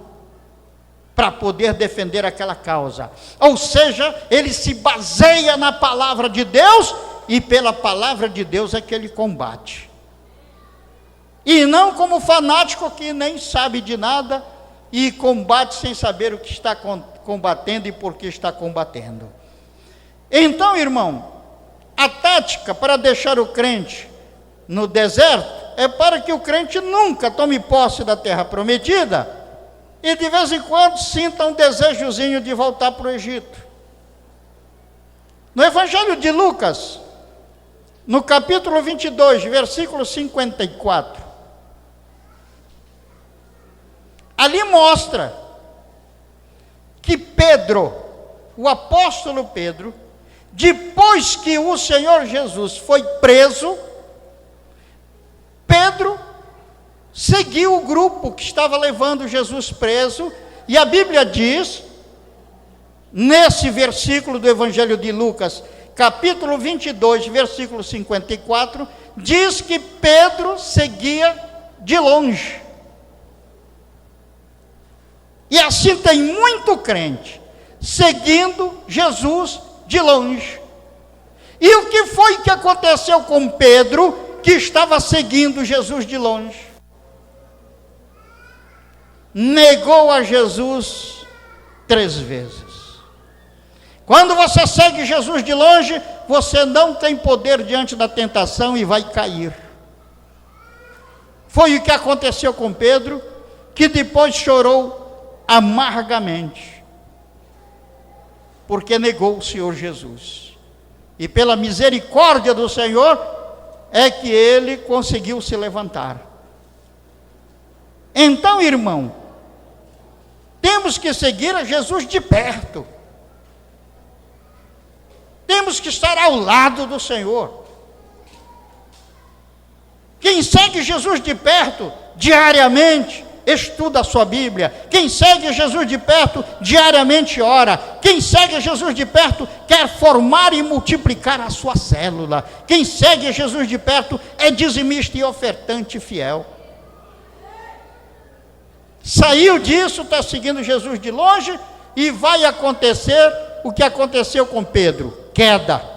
para poder defender aquela causa. Ou seja, ele se baseia na palavra de Deus, e pela palavra de Deus é que ele combate. E não como fanático que nem sabe de nada e combate sem saber o que está combatendo e por que está combatendo. Então, irmão, a tática para deixar o crente no deserto é para que o crente nunca tome posse da terra prometida e de vez em quando sinta um desejozinho de voltar para o Egito. No Evangelho de Lucas, no capítulo 22, versículo 54, ali mostra que Pedro, o apóstolo Pedro, depois que o Senhor Jesus foi preso, Pedro seguiu o grupo que estava levando Jesus preso, e a Bíblia diz, nesse versículo do Evangelho de Lucas, capítulo 22, versículo 54, diz que Pedro seguia de longe. E assim tem muito crente seguindo Jesus de longe. E o que foi que aconteceu com Pedro, que estava seguindo Jesus de longe? Negou a Jesus 3 vezes. Quando você segue Jesus de longe, você não tem poder diante da tentação e vai cair. Foi o que aconteceu com Pedro, que depois chorou amargamente, porque negou o Senhor Jesus. E pela misericórdia do Senhor, é que ele conseguiu se levantar. Então, irmão, temos que seguir a Jesus de perto. Temos que estar ao lado do Senhor. Quem segue Jesus de perto, diariamente, estuda a sua Bíblia. Quem segue Jesus de perto, diariamente ora. Quem segue Jesus de perto, quer formar e multiplicar a sua célula. Quem segue Jesus de perto, é dizimista e ofertante fiel. Saiu disso, está seguindo Jesus de longe, e vai acontecer o que aconteceu com Pedro: queda.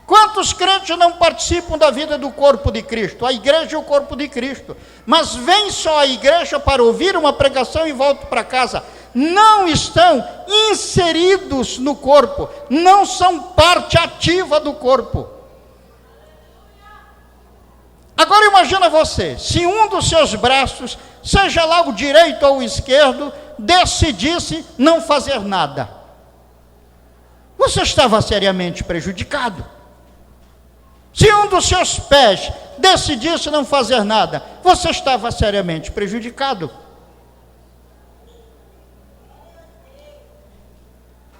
Quantos crentes não participam da vida do corpo de Cristo? A igreja é o corpo de Cristo, mas vem só à igreja para ouvir uma pregação e voltam para casa. Não estão inseridos no corpo, não são parte ativa do corpo. Agora imagina você, se um dos seus braços, seja lá o direito ou o esquerdo, decidisse não fazer nada, você estava seriamente prejudicado. Se um dos seus pés decidisse não fazer nada, você estava seriamente prejudicado.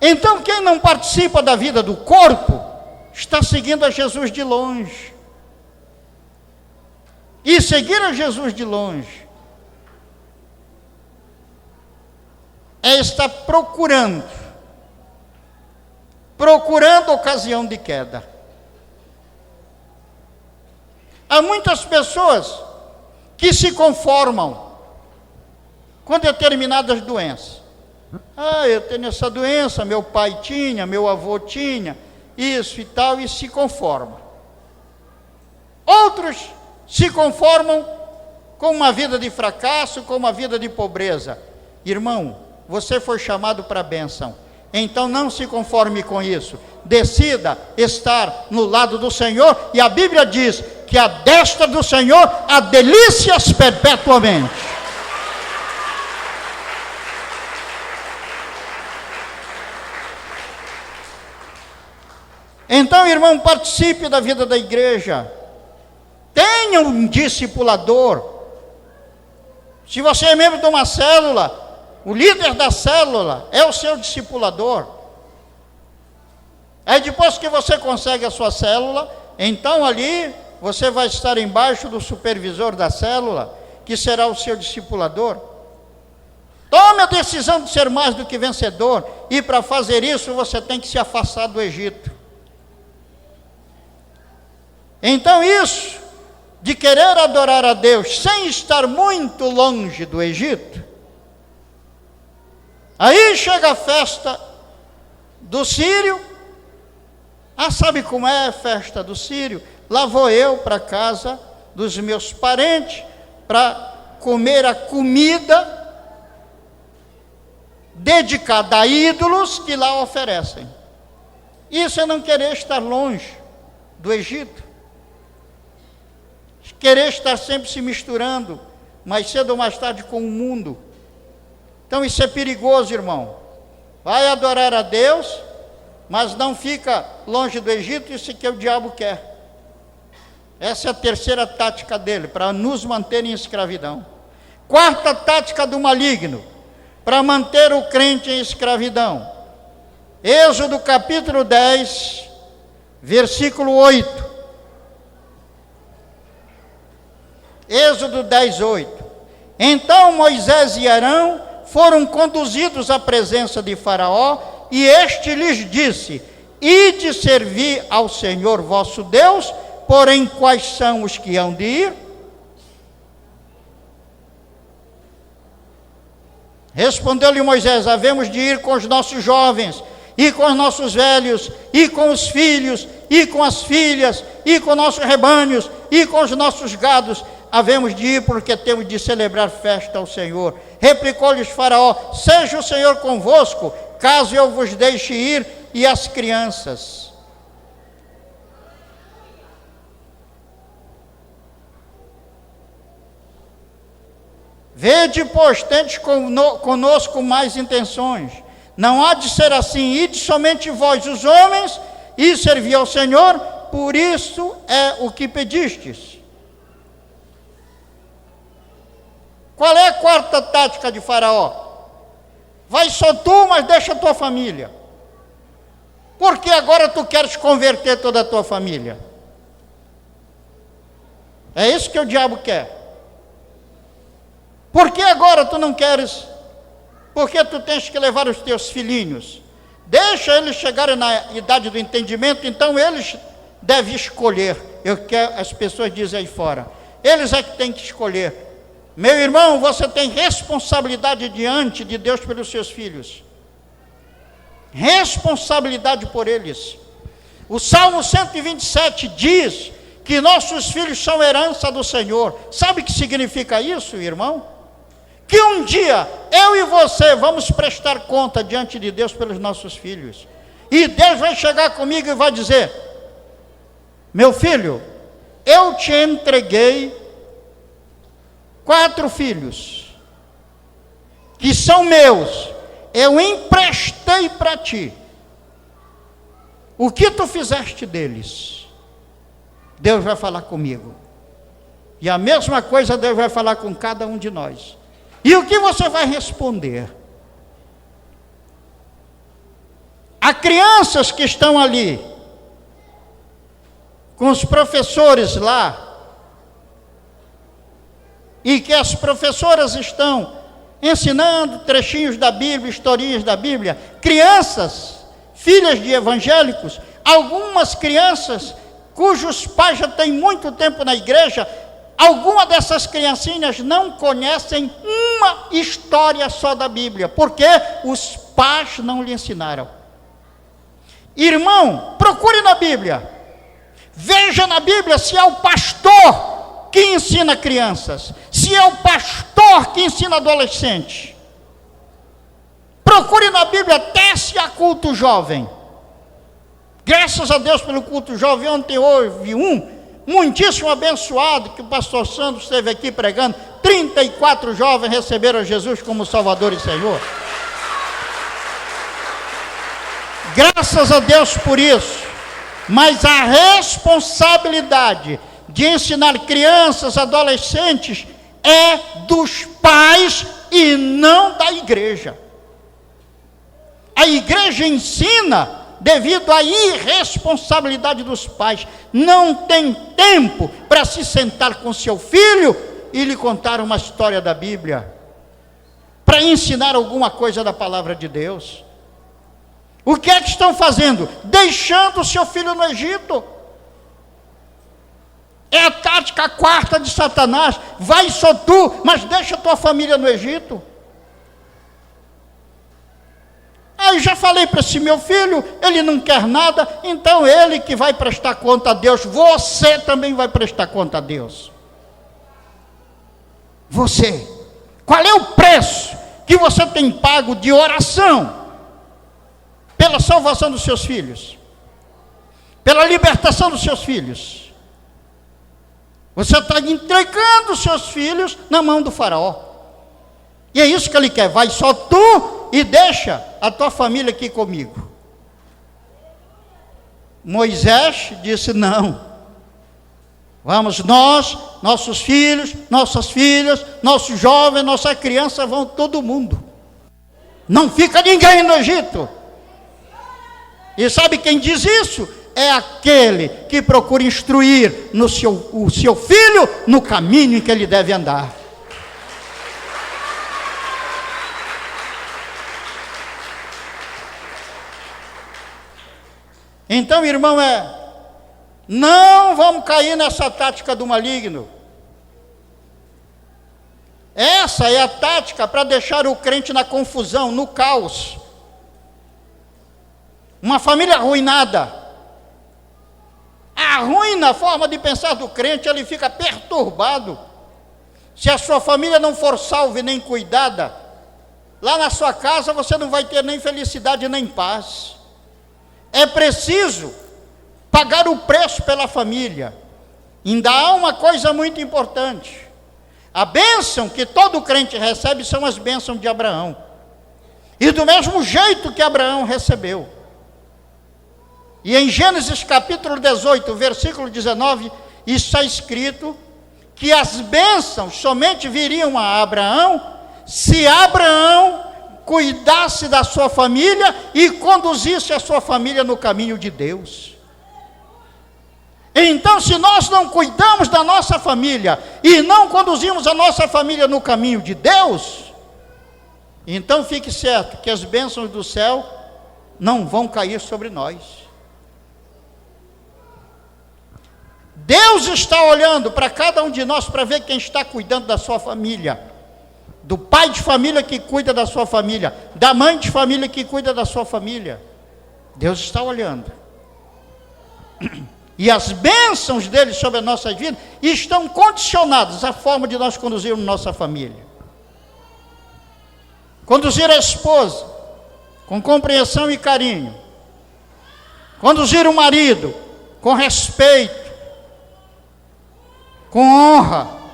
Então, quem não participa da vida do corpo, está seguindo a Jesus de longe. E seguir a Jesus de longe é estar procurando ocasião de queda. Há muitas pessoas que se conformam com determinadas doenças. Eu tenho essa doença, meu pai tinha, meu avô tinha, isso e tal, e se conforma. Outros se conformam com uma vida de fracasso, com uma vida de pobreza. Irmão, você foi chamado para a bênção. Então não se conforme com isso. Decida estar no lado do Senhor, e a Bíblia diz que a destra do Senhor há delícias perpetuamente. Então, irmão, participe da vida da igreja. Tenha um discipulador. Se você é membro de uma célula, o líder da célula é o seu discipulador. Aí depois que você consegue a sua célula, então ali você vai estar embaixo do supervisor da célula, que será o seu discipulador. Tome a decisão de ser mais do que vencedor, e para fazer isso você tem que se afastar do Egito. Então isso de querer adorar a Deus sem estar muito longe do Egito, aí chega a festa do Sírio. Sabe como é a festa do Sírio? Lá vou eu para a casa dos meus parentes para comer a comida dedicada a ídolos que lá oferecem. Isso é não querer estar longe do Egito. Querer estar sempre se misturando, mais cedo ou mais tarde, com o mundo. Então isso é perigoso, irmão. Vai adorar a Deus, mas não fica longe do Egito. Isso que o diabo quer. Essa é a terceira tática dele, para nos manter em escravidão. Quarta tática do maligno, para manter o crente em escravidão. Êxodo capítulo 10, versículo 8. Êxodo 10, 8. Então Moisés e Arão foram conduzidos à presença de Faraó, e este lhes disse: ide servir ao Senhor vosso Deus, porém quais são os que hão de ir? Respondeu-lhe Moisés: havemos de ir com os nossos jovens, e com os nossos velhos, e com os filhos, e com as filhas, e com nossos rebanhos, e com os nossos gados. Havemos de ir, porque temos de celebrar festa ao Senhor. Replicou-lhes Faraó: seja o Senhor convosco, caso eu vos deixe ir, e as crianças. Vede, pois, tendes conosco mais intenções. Não há de ser assim. Ide somente vós, os homens, e servi ao Senhor, por isso é o que pedistes. Qual é a quarta tática de Faraó? Vai só tu, mas deixa a tua família. Por que agora tu queres converter toda a tua família? É isso que o diabo quer. Por que agora tu não queres? Porque tu tens que levar os teus filhinhos. Deixa eles chegarem na idade do entendimento, então eles devem escolher. As pessoas dizem aí fora, eles é que têm que escolher. Meu irmão, você tem responsabilidade diante de Deus pelos seus filhos. Responsabilidade por eles. O Salmo 127 diz que nossos filhos são herança do Senhor. Sabe o que significa isso, irmão? Que um dia eu e você vamos prestar conta diante de Deus pelos nossos filhos. E Deus vai chegar comigo e vai dizer: meu filho, eu te entreguei 4 filhos, que são meus, eu emprestei para ti. O que tu fizeste deles? Deus vai falar comigo. E a mesma coisa Deus vai falar com cada um de nós. E o que você vai responder? Há crianças que estão ali, com os professores lá, e que as professoras estão ensinando trechinhos da Bíblia, historinhas da Bíblia. Crianças, filhas de evangélicos, algumas crianças cujos pais já têm muito tempo na igreja, algumas dessas criancinhas não conhecem uma história só da Bíblia, porque os pais não lhe ensinaram. Irmão, procure na Bíblia, veja na Bíblia se é o pastor que ensina crianças, se é o pastor que ensina adolescente. Procure na Bíblia, até se há culto jovem. Graças a Deus pelo culto jovem. Ontem houve muitíssimo abençoado, que o pastor Sandro esteve aqui pregando. 34 jovens receberam Jesus como Salvador e Senhor. Graças a Deus por isso. Mas a responsabilidade de ensinar crianças, adolescentes, é dos pais e não da igreja. A igreja ensina devido à irresponsabilidade dos pais. Não tem tempo para se sentar com seu filho e lhe contar uma história da Bíblia, para ensinar alguma coisa da palavra de Deus. O que é que estão fazendo? Deixando o seu filho no Egito. É a tática quarta de Satanás. Vai só tu, mas deixa a tua família no Egito. Aí já falei para esse meu filho, ele não quer nada, então ele que vai prestar conta a Deus. Você também vai prestar conta a Deus. Você. Qual é o preço que você tem pago de oração pela salvação dos seus filhos? Pela libertação dos seus filhos? Você está entregando os seus filhos na mão do faraó. E é isso que ele quer. Vai só tu e deixa a tua família aqui comigo. Moisés disse não. Vamos nós, nossos filhos, nossas filhas, nossos jovens, nossa criança, vão todo mundo. Não fica ninguém no Egito. E sabe quem diz isso? É aquele que procura instruir o seu filho no caminho em que ele deve andar. Então, irmão, não vamos cair nessa tática do maligno. Essa é a tática para deixar o crente na confusão, no caos. Uma família arruinada. Arruina a forma de pensar do crente, ele fica perturbado. Se a sua família não for salva e nem cuidada, lá na sua casa você não vai ter nem felicidade nem paz. É preciso pagar o preço pela família. Ainda há uma coisa muito importante. A bênção que todo crente recebe são as bênçãos de Abraão. E do mesmo jeito que Abraão recebeu. E em Gênesis capítulo 18, versículo 19, está escrito que as bênçãos somente viriam a Abraão se Abraão cuidasse da sua família e conduzisse a sua família no caminho de Deus. Então, se nós não cuidamos da nossa família e não conduzimos a nossa família no caminho de Deus, então fique certo que as bênçãos do céu não vão cair sobre nós. Deus está olhando para cada um de nós para ver quem está cuidando da sua família. Do pai de família que cuida da sua família, da mãe de família que cuida da sua família. Deus está olhando. E as bênçãos dele sobre a nossa vida estão condicionadas à forma de nós conduzirmos nossa família. Conduzir a esposa com compreensão e carinho. Conduzir o marido com respeito, com honra.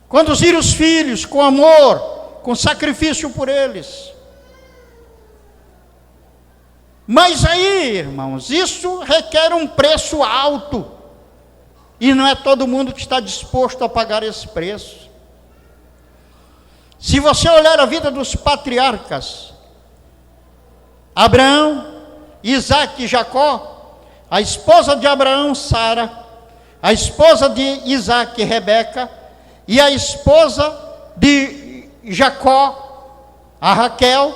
Conduzir os filhos com amor, com sacrifício por eles. Mas aí, irmãos, isso requer um preço alto. E não é todo mundo que está disposto a pagar esse preço. Se você olhar a vida dos patriarcas, Abraão, Isaque e Jacó, a esposa de Abraão, Sara, a esposa de Isaque, Rebeca, e a esposa de Jacó, a Raquel,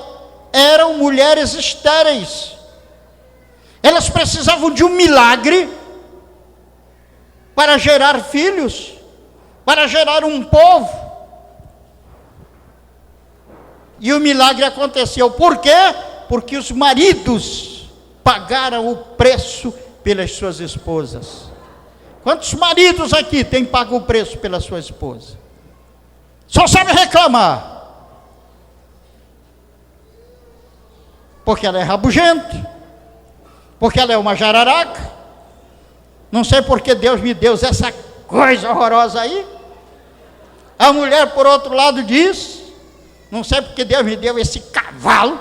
eram mulheres estéreis. Elas precisavam de um milagre para gerar filhos, para gerar um povo. E o milagre aconteceu. Por quê? Porque os maridos pagaram o preço pelas suas esposas. Quantos maridos aqui têm pago o preço pela sua esposa? Só sabe reclamar. porque ela é rabugenta, porque ela é uma jararaca. Não sei porque Deus me deu essa coisa horrorosa aí. A mulher, por outro lado, diz: não sei porque Deus me deu esse cavalo.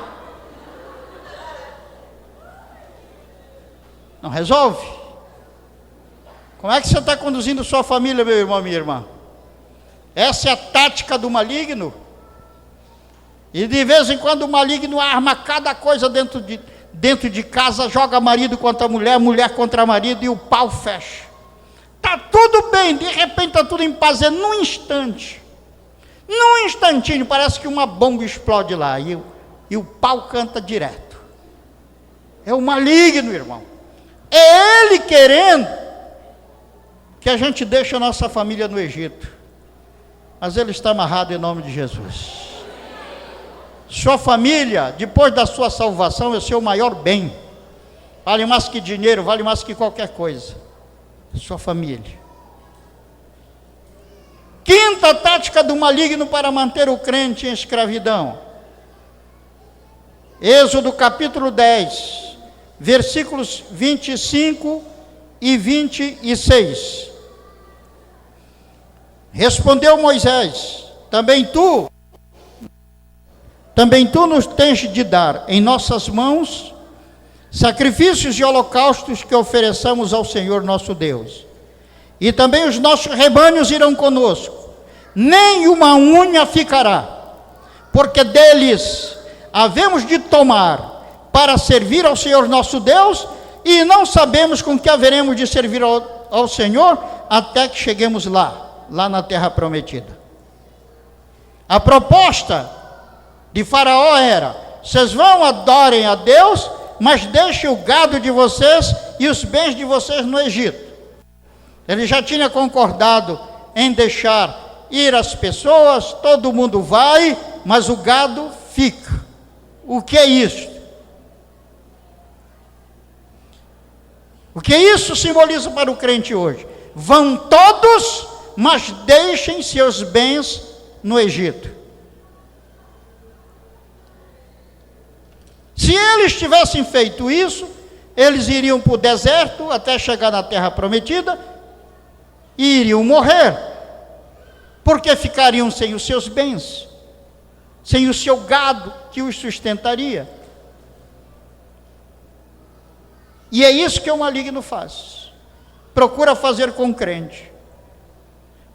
Não resolve. Como é que você está conduzindo sua família, meu irmão, minha irmã? Essa é a tática do maligno. E de vez em quando o maligno arma cada coisa dentro de casa, joga marido contra mulher, mulher contra marido, e o pau fecha. Está tudo bem, de repente está tudo em paz, num instante. Num instantinho, parece que uma bomba explode lá, e o pau canta direto. É o maligno, irmão. É ele querendo que a gente deixe a nossa família no Egito. Mas ele está amarrado em nome de Jesus. Sua família, depois da sua salvação, é o seu maior bem. Vale mais que dinheiro, vale mais que qualquer coisa. Sua família. Quinta tática do maligno para manter o crente em escravidão. Êxodo capítulo 10, versículos 25 e 26. Respondeu Moisés: também tu nos tens de dar em nossas mãos sacrifícios e holocaustos que ofereçamos ao Senhor nosso Deus. E também os nossos rebanhos irão conosco, nem uma unha ficará, porque deles havemos de tomar para servir ao Senhor nosso Deus, e não sabemos com que haveremos de servir ao Senhor até que cheguemos lá na terra prometida. A proposta de Faraó era: vocês vão, adorem a Deus, mas deixem o gado de vocês e os bens de vocês no Egito. Ele já tinha concordado em deixar ir as pessoas, todo mundo vai, mas o gado fica. O que é isso? O que isso simboliza para o crente hoje? Vão todos, mas deixem seus bens no Egito. Se eles tivessem feito isso, eles iriam para o deserto até chegar na terra prometida e iriam morrer, porque ficariam sem os seus bens, sem o seu gado que os sustentaria. E é isso que o maligno faz, procura fazer com o crente.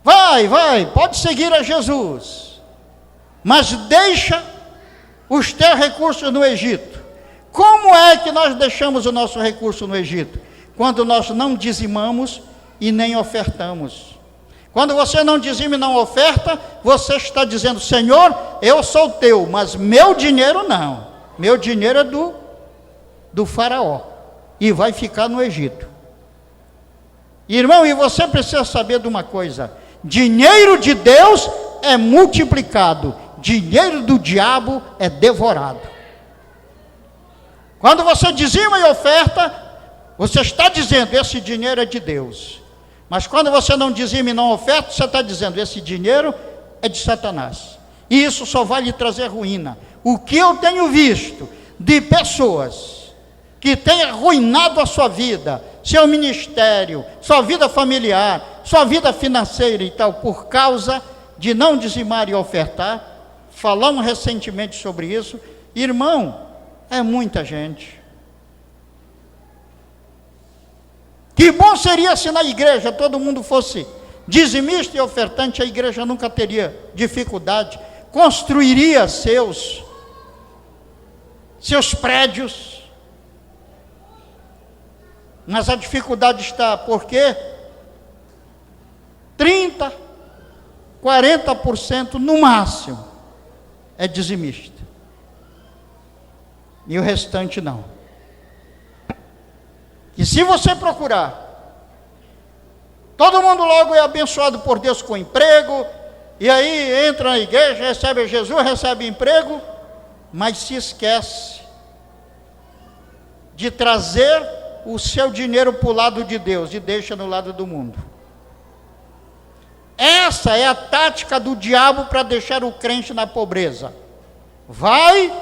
Vai, pode seguir a Jesus, mas deixa os teus recursos no Egito. Como é que nós deixamos o nosso recurso no Egito? Quando nós não dizimamos e nem ofertamos. Quando você não dizima e não oferta, você está dizendo: Senhor, eu sou teu, mas meu dinheiro não. Meu dinheiro é do faraó, e vai ficar no Egito. Irmão, e você precisa saber de uma coisa: dinheiro de Deus é multiplicado, dinheiro do diabo é devorado. Quando você dizima e oferta, você está dizendo: esse dinheiro é de Deus. Mas quando você não dizima e não oferta, você está dizendo: esse dinheiro é de Satanás. E isso só vai lhe trazer ruína. O que eu tenho visto de pessoas que têm arruinado a sua vida, seu ministério, sua vida familiar, sua vida financeira e tal, por causa de não dizimar e ofertar. Falamos recentemente sobre isso. Irmão, é muita gente. Que bom seria se na igreja todo mundo fosse dizimista e ofertante, a igreja nunca teria dificuldade, construiria seus prédios. Mas a dificuldade está porque 30%, 40% no máximo é dizimista. E o restante não. E se você procurar, todo mundo logo é abençoado por Deus com emprego, e aí entra na igreja, recebe Jesus, recebe emprego, mas se esquece de trazer o seu dinheiro para o lado de Deus e deixa no lado do mundo. Essa é a tática do diabo para deixar o crente na pobreza. Vai,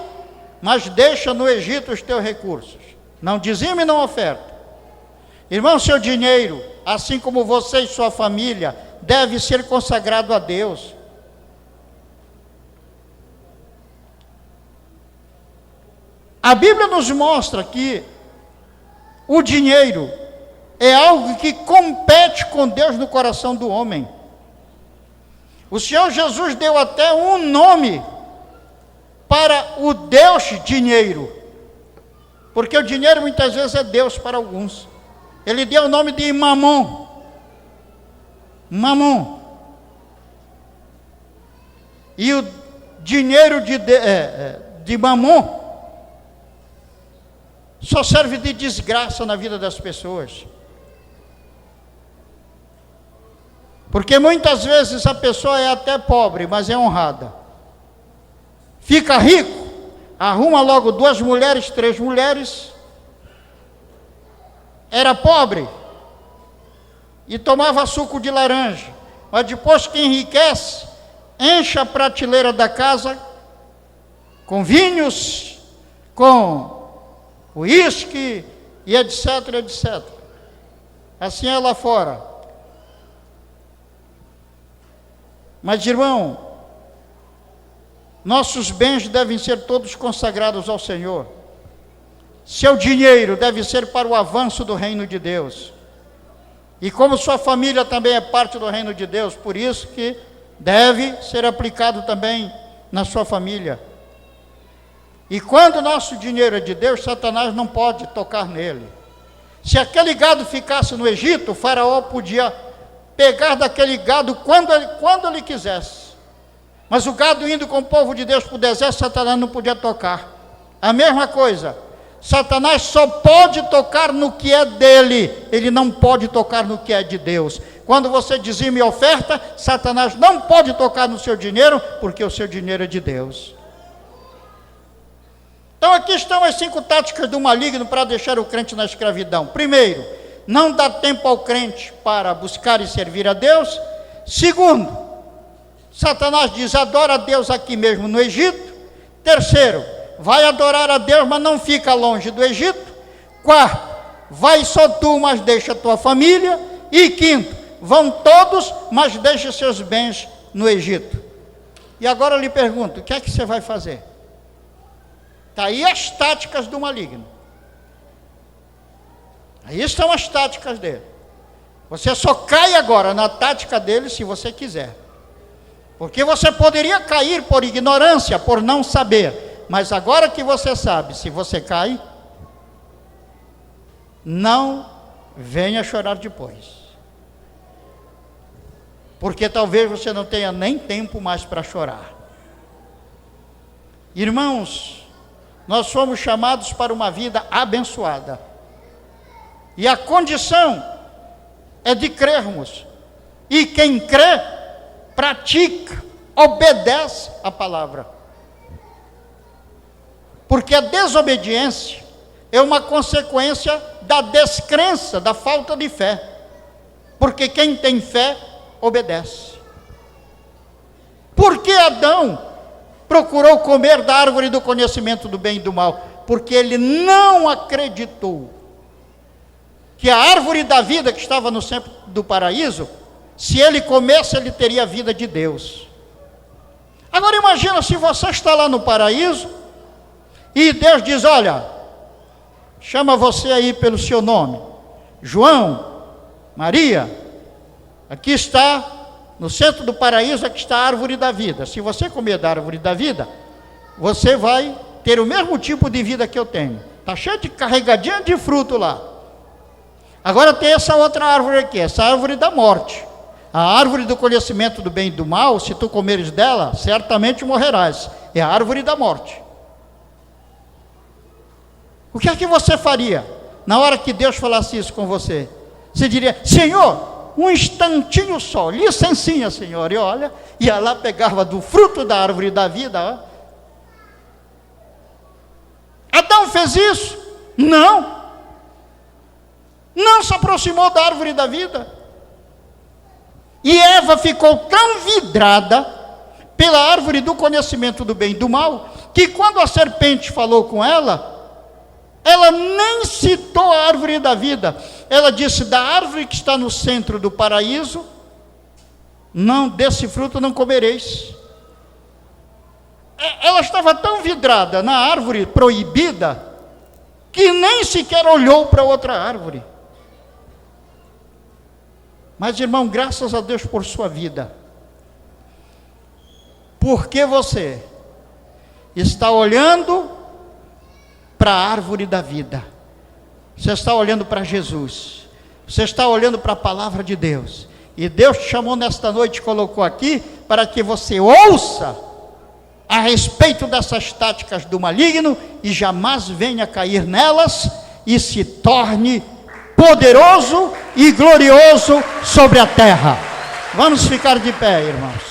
mas deixa no Egito os teus recursos. Não dizime, não oferta. Irmão, seu dinheiro, assim como você e sua família, deve ser consagrado a Deus. A Bíblia nos mostra que o dinheiro é algo que compete com Deus no coração do homem. O Senhor Jesus deu até um nome para o Deus dinheiro, porque o dinheiro muitas vezes é Deus para alguns. Ele deu o nome de Mamon. Mamon. E o dinheiro de Mamon só serve de desgraça na vida das pessoas. Porque muitas vezes a pessoa é até pobre, mas é honrada. Fica rico, arruma logo 2 mulheres, 3 mulheres. Era pobre e tomava suco de laranja. Mas depois que enriquece, enche a prateleira da casa com vinhos, com uísque e etc, etc. Assim é lá fora. Mas, irmão, nossos bens devem ser todos consagrados ao Senhor. Seu dinheiro deve ser para o avanço do reino de Deus. E como sua família também é parte do reino de Deus, por isso que deve ser aplicado também na sua família. E quando o nosso dinheiro é de Deus, Satanás não pode tocar nele. Se aquele gado ficasse no Egito, o faraó podia pegar daquele gado quando ele quisesse. Mas o gado indo com o povo de Deus para o deserto, Satanás não podia tocar. A mesma coisa, Satanás só pode tocar no que é dele, ele não pode tocar no que é de Deus. Quando você dizima e oferta, Satanás não pode tocar no seu dinheiro, porque o seu dinheiro é de Deus. Então aqui estão as 5 táticas do maligno para deixar o crente na escravidão. Primeiro, não dá tempo ao crente para buscar e servir a Deus. Segundo, Satanás diz, adora a Deus aqui mesmo no Egito. Terceiro, vai adorar a Deus, mas não fica longe do Egito. Quarto, vai só tu, mas deixa a tua família. E quinto, vão todos, mas deixa seus bens no Egito. E agora eu lhe pergunto, o que é que você vai fazer? Está aí as táticas do maligno. Aí estão as táticas dele. Você só cai agora na tática dele se você quiser. Porque você poderia cair por ignorância, por não saber. Mas agora que você sabe, se você cai, não venha chorar depois. Porque talvez você não tenha nem tempo mais para chorar. Irmãos, nós somos chamados para uma vida abençoada. E a condição é de crermos. E quem crê, pratica, obedece a palavra. Porque a desobediência é uma consequência da descrença, da falta de fé. Porque quem tem fé, obedece. Por que Adão procurou comer da árvore do conhecimento do bem e do mal? Porque ele não acreditou que a árvore da vida que estava no centro do paraíso, se ele comesse, ele teria a vida de Deus. Agora imagina se você está lá no paraíso, e Deus diz, olha, chama você aí pelo seu nome, João, Maria, aqui está, no centro do paraíso, aqui está a árvore da vida. Se você comer da árvore da vida, você vai ter o mesmo tipo de vida que eu tenho. Está cheio de carregadinha de fruto lá. Agora tem essa outra árvore aqui, essa árvore da morte. A árvore do conhecimento do bem e do mal, se tu comeres dela, certamente morrerás. É a árvore da morte. O que é que você faria na hora que Deus falasse isso com você? Você diria, Senhor, um instantinho só, licencinha, Senhor. E olha, ia lá, pegava do fruto da árvore da vida. Ó. Adão fez isso? Não. Não se aproximou da árvore da vida. E Eva ficou tão vidrada pela árvore do conhecimento do bem e do mal, que quando a serpente falou com ela, ela nem citou a árvore da vida. Ela disse: da árvore que está no centro do paraíso, não, desse fruto não comereis. Ela estava tão vidrada na árvore proibida, que nem sequer olhou para outra árvore. Mas, irmão, graças a Deus por sua vida, porque você está olhando para a árvore da vida, você está olhando para Jesus, você está olhando para a palavra de Deus, e Deus te chamou nesta noite e colocou aqui para que você ouça a respeito dessas táticas do maligno e jamais venha cair nelas e se torne poderoso e glorioso sobre a terra. Vamos ficar de pé, irmãos.